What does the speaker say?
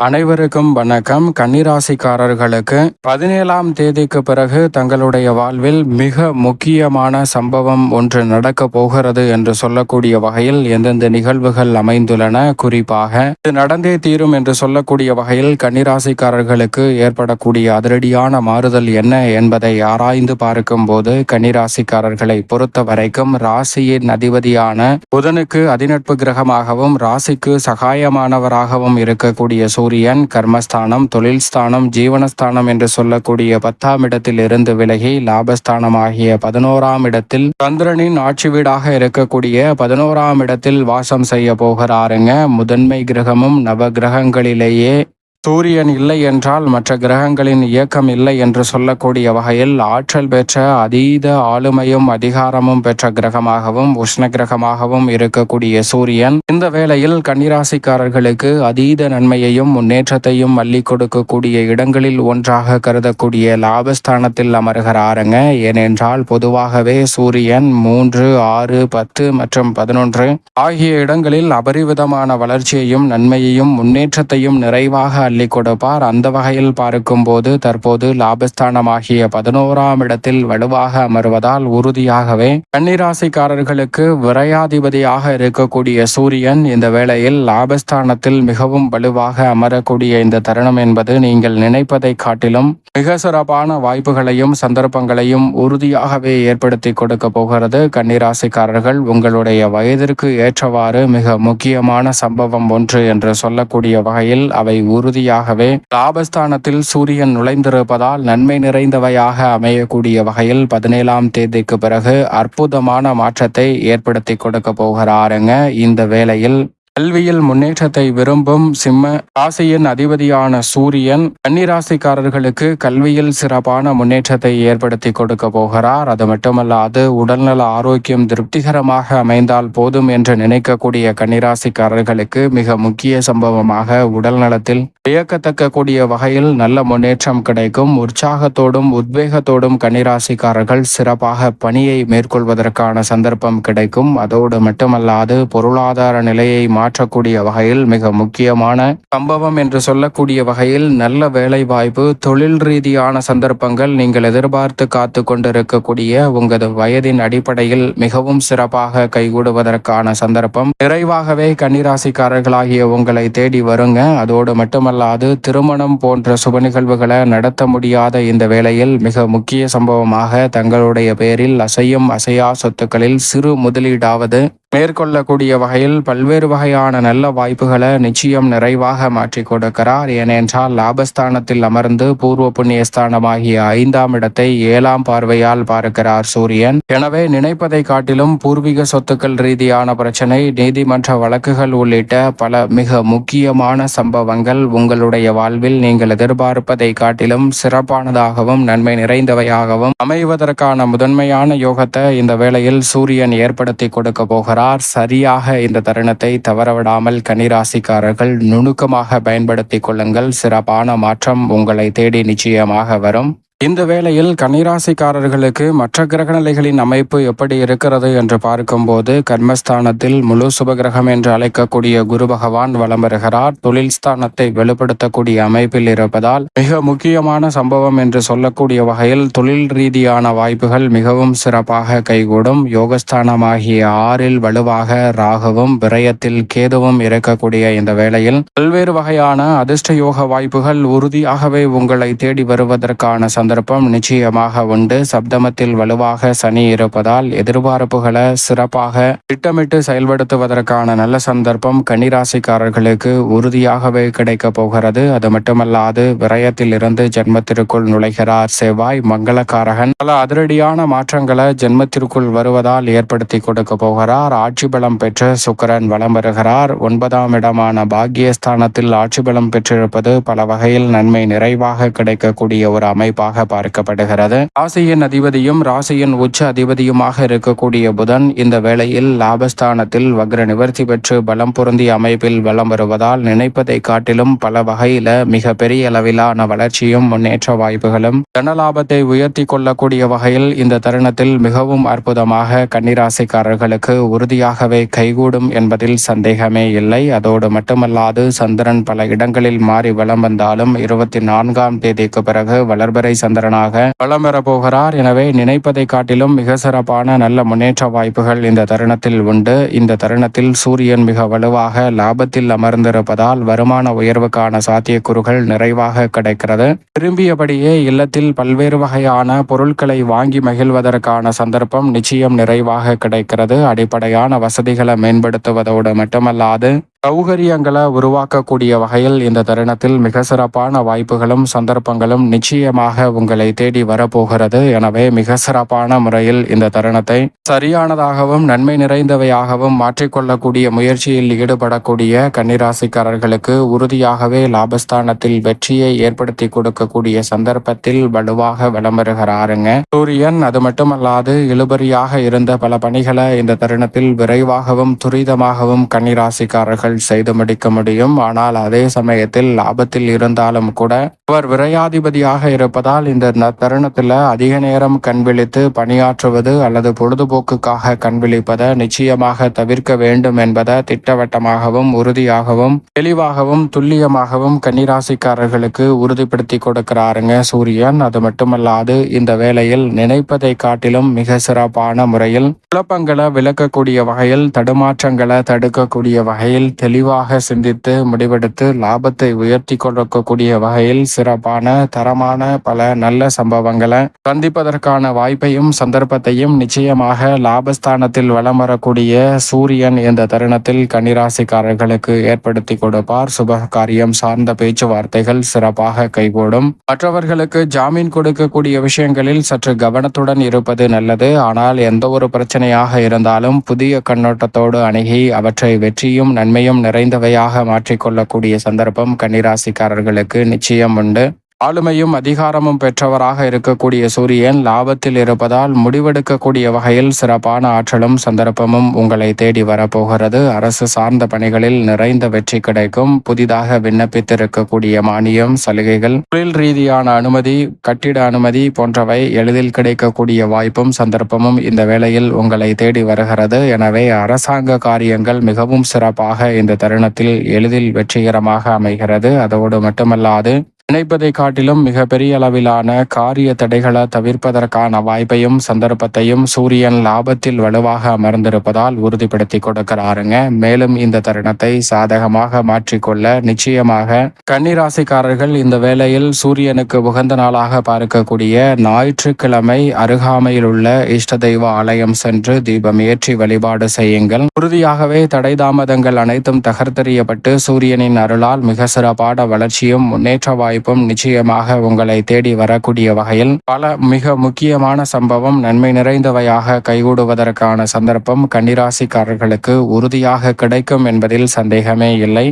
அனைவருக்கும் வணக்கம். கன்னிராசிக்காரர்களுக்கு 17ஆம் தேதிக்கு பிறகு தங்களுடைய வாழ்வில் மிக முக்கியமான சம்பவம் ஒன்று நடக்க போகிறது என்று சொல்லக்கூடிய வகையில் எந்தெந்த நிகழ்வுகள் அமைந்துள்ளன, குறிப்பாக இது நடந்தே தீரும் என்று சொல்லக்கூடிய வகையில் கன்னிராசிக்காரர்களுக்கு ஏற்படக்கூடிய அதிரடியான மாறுதல் என்ன என்பதை ஆராய்ந்து பார்க்கும் போது, கன்னிராசிக்காரர்களை பொறுத்த வரைக்கும் ராசியின் அதிபதியான புதனுக்கு அதிநட்பு கிரகமாகவும் ராசிக்கு சகாயமானவராகவும் இருக்கக்கூடிய சூரியன் கர்மஸ்தானம், தொழில் ஸ்தானம், ஜீவனஸ்தானம் என்று சொல்லக்கூடிய 10ஆம் இடத்தில் இருந்து விலகி லாபஸ்தானம் ஆகிய 11ஆம் இடத்தில் சந்திரனின் ஆட்சி வீடாக இருக்கக்கூடிய 11ஆம் இடத்தில் வாசம் செய்ய போகிறாருங்க. முதன்மை கிரகமும் நவ கிரகங்களிலேயே சூரியன் இல்லை என்றால் மற்ற கிரகங்களின் இயக்கம் இல்லை என்று சொல்லக்கூடிய வகையில் ஆற்றல் பெற்ற அதீத ஆளுமையும் அதிகாரமும் பெற்ற கிரகமாகவும் உஷ்ண கிரகமாகவும் இருக்கக்கூடிய சூரியன் இந்த வேளையில் கன்னிராசிக்காரர்களுக்கு அதீத நன்மையையும் முன்னேற்றத்தையும் அள்ளி கொடுக்கக்கூடிய இடங்களில் ஒன்றாக கருதக்கூடிய லாபஸ்தானத்தில் அமர்கிறாருங்க. ஏனென்றால் பொதுவாகவே சூரியன் 3, 6, 10 மற்றும் 11 ஆகிய இடங்களில் அபரிவிதமான வளர்ச்சியையும் நன்மையையும் முன்னேற்றத்தையும் நிறைவாக அள்ளி கொடுப்பார். அந்த வகையில் பார்க்கும் போது தற்போது லாபஸ்தானமாகிய 11ஆம் இடத்தில் வலுவாக அமர்வதால் உறுதியாகவே கன்னிராசிக்காரர்களுக்கு விரையாதிபதியாக இருக்கக்கூடிய சூரியன் இந்த வேளையில் லாபஸ்தானத்தில் மிகவும் வலுவாக அமரக்கூடிய இந்த தருணம் என்பது நீங்கள் நினைப்பதை காட்டிலும் மிக சிறப்பான வாய்ப்புகளையும் சந்தர்ப்பங்களையும் உறுதியாகவே ஏற்படுத்தி கொடுக்க போகிறது. கன்னிராசிக்காரர்கள் உங்களுடைய வயதிற்கு ஏற்றவாறு மிக முக்கியமான சம்பவம் ஒன்று என்று சொல்லக்கூடிய வகையில் அவை உறுதியாகவே லாபஸ்தானத்தில் சூரியன் நுழைந்திருப்பதால் நன்மை நிறைந்தவையாக அமையக்கூடிய வகையில் 17ஆம் தேதிக்கு பிறகு அற்புதமான மாற்றத்தை ஏற்படுத்தி கொடுக்க போகிறாருங்க. இந்த வேளையில் கல்வியில் முன்னேற்றத்தை விரும்பும் சிம்ம ராசியின் அதிபதியான சூரியன் கன்னிராசிக்காரர்களுக்கு கல்வியில் சிறப்பான முன்னேற்றத்தை ஏற்படுத்தி கொடுக்க போகிறார். அது மட்டுமல்லாது உடல்நல ஆரோக்கியம் திருப்திகரமாக அமைந்தால் போதும் என்று நினைக்கக்கூடிய கன்னிராசிக்காரர்களுக்கு மிக முக்கிய சம்பவமாக உடல் நலத்தில் வியக்கத்தக்க கூடிய வகையில் நல்ல முன்னேற்றம் கிடைக்கும். உற்சாகத்தோடும் உத்வேகத்தோடும் கன்னிராசிக்காரர்கள் சிறப்பாக பணியை மேற்கொள்வதற்கான சந்தர்ப்பம் கிடைக்கும். அதோடு மட்டுமல்லாது பொருளாதார நிலையை மாற்றக்கூடிய வகையில் மிக முக்கியமான சம்பவம் என்று சொல்லக்கூடிய வகையில் நல்ல வேலை வாய்ப்பு, தொழில் ரீதியான சந்தர்ப்பங்கள், நீங்கள் எதிர்பார்த்து காத்து கொண்டிருக்கக்கூடிய உங்களது வயதின் அடிப்படையில் மிகவும் சிறப்பாக கைகூடுவதற்கான சந்தர்ப்பம் நிறைவாகவே கன்னிராசிக்காரர்களாகிய உங்களை தேடி வருங்க. அதோடு மட்டுமல்லாது திருமணம் போன்ற சுப நிகழ்வுகளை நடத்த முடியாத இந்த வேளையில் மிக முக்கிய சம்பவமாக தங்களுடைய பெயரில் அசையும் அசையா சொத்துக்களில் சிறு முதலீடாவது மேற்கொள்ளக்கூடிய வகையில் பல்வேறு வகையான நல்ல வாய்ப்புகளை நிச்சயம் நிறைவாக மாற்றி கொடுக்கிறார். ஏனென்றால் லாபஸ்தானத்தில் அமர்ந்து பூர்வ புண்ணியஸ்தானமாகிய 5ஆம் இடத்தை 7ஆம் பார்வையால் பார்க்கிறார் சூரியன். எனவே நினைப்பதை காட்டிலும் பூர்வீக சொத்துக்கள் ரீதியான பிரச்சனை, நீதிமன்ற வழக்குகள் உள்ளிட்ட பல மிக முக்கியமான சம்பவங்கள் உங்களுடைய வாழ்வில் நீங்கள் எதிர்பார்ப்பதை காட்டிலும் சிறப்பானதாகவும் நன்மை நிறைந்தவையாகவும் அமைவதற்கான முதன்மையான யோகத்தை இந்த வேளையில் சூரியன் ஏற்படுத்தி கொடுக்க போகிறார். சரியாக இந்த தருணத்தை தவறவிடாமல் கன்னிராசிக்காரர்கள் நுணுக்கமாக பயன்படுத்திக் கொள்ளுங்கள். சிறப்பான மாற்றம் உங்களை தேடி நிச்சயமாக வரும். இந்த வேளையில் கன்னிராசிக்காரர்களுக்கு மற்ற கிரகநிலைகளின் அமைப்பு எப்படி இருக்கிறது என்று பார்க்கும்போது கர்மஸ்தானத்தில் முழு சுபகிரகம் என்று அழைக்கக்கூடிய குரு பகவான் வலம் வருகிறார். தொழில் ஸ்தானத்தை வெளிப்படுத்தக்கூடிய அமைப்பில் இருப்பதால் மிக முக்கியமான சம்பவம் என்று சொல்லக்கூடிய வகையில் தொழில் ரீதியான வாய்ப்புகள் மிகவும் சிறப்பாக கைகூடும். யோகஸ்தானமாகிய 6இல் வலுவாக ராகுவும் விரயத்தில் கேதுவும் இருக்கக்கூடிய இந்த வேளையில் பல்வேறு வகையான அதிர்ஷ்ட யோக வாய்ப்புகள் உறுதியாகவே உங்களை தேடி வருவதற்கான சந்தர்ப்பம் நிச்சயமாக உண்டு. சப்தமத்தில் வலுவாக சனி இருப்பதால் எதிர்பார்ப்புகளை சிறப்பாக திட்டமிட்டு செயல்படுத்துவதற்கான நல்ல சந்தர்ப்பம் கன்னிராசிக்காரர்களுக்கு உறுதியாகவே கிடைக்க போகிறது. அது மட்டுமல்லாது விரயத்தில் இருந்து ஜென்மத்திற்குள் நுழைகிறார் செவ்வாய் மங்களகாரகன். பல அதிரடியான மாற்றங்களை ஜென்மத்திற்குள் வருவதால் ஏற்படுத்தி கொடுக்க போகிறார். ஆட்சி பலம் பெற்று சுக்கிரன் வலம் வருகிறார். 9ஆம் இடமான பாக்கியஸ்தானத்தில் ஆட்சி பலம் பெற்றிருப்பது பல வகையில் நன்மை நிறைவாக கிடைக்கக்கூடிய ஒரு அமைப்பாக அமைப்பாக பார்க்கப்படுகிறது. ராசியின் அதிபதியும் ராசியின் உச்ச அதிபதியுமாக இருக்கக்கூடிய புதன் இந்த வேளையில் லாபஸ்தானத்தில் வக்ர நிவர்த்தி பெற்று பலம் பொருந்திய அமைப்பில் வலம் வருவதால் நினைப்பதை காட்டிலும் பல வகையில மிக பெரிய அளவிலான வளர்ச்சியும் முன்னேற்ற வாய்ப்புகளும் தனலாபத்தை உயர்த்தி கொள்ளக்கூடிய வகையில் இந்த தருணத்தில் மிகவும் அற்புதமாக கன்னிராசிக்காரர்களுக்கு உறுதியாகவே கைகூடும் என்பதில் சந்தேகமே இல்லை. அதோடு மட்டுமல்லாது சந்திரன் பல இடங்களில் மாறி வலம் வந்தாலும் 24ஆம் தேதிக்கு பிறகு வளர்பிறை சந்திரனாக வலம் பெறப்போகிறார். எனவே நினைப்பதை காட்டிலும் மிக சிறப்பான நல்ல முன்னேற்ற வாய்ப்புகள் இந்த தருணத்தில் உண்டு. இந்த தருணத்தில் சூரியன் மிக வலுவாக லாபத்தில் அமர்ந்திருப்பதால் வருமான உயர்வுக்கான சாத்தியக்கூறுகள் நிறைவாக கிடைக்கிறது. விரும்பியபடியே இல்லத்தில் பல்வேறு வகையான பொருட்களை வாங்கி மகிழ்வதற்கான சந்தர்ப்பம் நிச்சயம் நிறைவாக கிடைக்கிறது. அடிப்படையான வசதிகளை மேம்படுத்துவதோடு மட்டுமல்லாது சௌகரியங்களை உருவாக்கக்கூடிய வகையில் இந்த தருணத்தில் மிக சிறப்பான வாய்ப்புகளும் சந்தர்ப்பங்களும் நிச்சயமாக உங்களை தேடி வரப்போகிறது. எனவே மிக சிறப்பான முறையில் இந்த தருணத்தை சரியானதாகவும் நன்மை நிறைந்தவையாகவும் மாற்றிக்கொள்ளக்கூடிய முயற்சியில் ஈடுபடக்கூடிய கன்னிராசிக்காரர்களுக்கு உறுதியாகவே லாபஸ்தானத்தில் வெற்றியை ஏற்படுத்தி கொடுக்கக்கூடிய சந்தர்ப்பத்தில் வலுவாக விளம்பருகிறாருங்க சூரியன். அது மட்டுமல்லாது இழுபறியாக இருந்த பல பணிகளை இந்த தருணத்தில் விரைவாகவும் துரிதமாகவும் கன்னிராசிக்காரர்கள் செய்து முடிக்க முடியும். ஆனால் அதே சமயத்தில் லாபத்தில் இருந்தாலும் கூட அவர் விரையாதிபதியாக இருப்பதால் இந்த தருணத்தில் அதிக நேரம் கண்விழித்து பணியாற்றுவது அல்லது பொழுதுபோக்குக்காக கண்விழிப்பதை நிச்சயமாக தவிர்க்க வேண்டும் என்பதை திட்டவட்டமாகவும் உறுதியாகவும் தெளிவாகவும் துல்லியமாகவும் கன்னிராசிக்காரர்களுக்கு உறுதிப்படுத்தி கொடுக்கிறாருங்க சூரியன். அது மட்டுமல்லாது இந்த வேளையில் நினைப்பதை காட்டிலும் மிக சிறப்பான முறையில் குழப்பங்களை விளக்கக்கூடிய வகையில் தடுமாற்றங்களை தடுக்கக்கூடிய வகையில் தெளிவாக சிந்தித்து முடிவெடுத்து லாபத்தை உயர்த்தி கொடுக்கக்கூடிய வகையில் சிறப்பான தரமான பல நல்ல சம்பவங்களை சந்திப்பதற்கான வாய்ப்பையும் சந்தர்ப்பத்தையும் நிச்சயமாக லாபஸ்தானத்தில் வலம் வரக்கூடிய சூரியன் இந்த தருணத்தில் கன்னிராசிக்காரர்களுக்கு ஏற்படுத்தி கொடுப்பார். சுப காரியம் சார்ந்த பேச்சுவார்த்தைகள் சிறப்பாக கைகூடும். மற்றவர்களுக்கு ஜாமீன் கொடுக்கக்கூடிய விஷயங்களில் சற்று கவனத்துடன் இருப்பது நல்லது. ஆனால் எந்த ஒரு பிரச்சனையாக இருந்தாலும் புதிய கண்ணோட்டத்தோடு அணுகி அவற்றை வெற்றியும் நன்மையும் நிறைந்தவையாக மாற்றிக்கொள்ளக்கூடிய சந்தர்ப்பம் கன்னிராசிக்காரர்களுக்கு நிச்சயம் உண்டு. ஆளுமையும் அதிகாரமும் பெற்றவராக இருக்கக்கூடிய சூரியன் லாபத்தில் இருப்பதால் முடிவெடுக்கக்கூடிய வகையில் சிறப்பான ஆற்றலும் சந்தர்ப்பமும் உங்களை தேடி வரப்போகிறது. அரசு சார்ந்த பணிகளில் நிறைந்த வெற்றி கிடைக்கும். புதிதாக விண்ணப்பித்திருக்கக்கூடிய மானியம் சலுகைகள் தொழில் ரீதியான அனுமதி கட்டிட அனுமதி போன்றவை எளிதில் கிடைக்கக்கூடிய வாய்ப்பும் சந்தர்ப்பமும் இந்த வேளையில் உங்களை தேடி வருகிறது. எனவே அரசாங்க காரியங்கள் மிகவும் சிறப்பாக இந்த தருணத்தில் எளிதில் வெற்றிகரமாக அமைகிறது. அதோடு மட்டுமல்லாது நினைப்பதை காட்டிலும் மிக பெரிய அளவிலான காரிய தடைகளை தவிர்ப்பதற்கான வாய்ப்பையும் சந்தர்ப்பத்தையும் சூரியன் லாபத்தில் வலுவாக அமர்ந்திருப்பதால் உறுதிப்படுத்தி கொடுக்கிறாருங்க. மேலும் இந்த தருணத்தை சாதகமாக மாற்றிக்கொள்ள நிச்சயமாக கன்னிராசிக்காரர்கள் இந்த வேளையில் சூரியனுக்கு உகந்த நாளாக பார்க்கக்கூடிய ஞாயிற்றுக்கிழமை அருகாமையில் உள்ள இஷ்ட தெய்வ ஆலயம் சென்று தீபம் ஏற்றி வழிபாடு செய்யுங்கள். உறுதியாகவே தடை தாமதங்கள் அனைத்தும் தகர்த்தெறியப்பட்டு சூரியனின் அருளால் மிக சிறப்பான வளர்ச்சியும் முன்னேற்ற வாய்ப்பும் நிச்சயமாக உங்களை தேடி வரக்கூடிய வகையில் பல மிக முக்கியமான சம்பவம் நன்மை நிறைந்தவையாக கைகூடுவதற்கான சந்தர்ப்பம் கன்னிராசிக்காரர்களுக்கு உறுதியாக கிடைக்கும் என்பதில் சந்தேகமே இல்லை.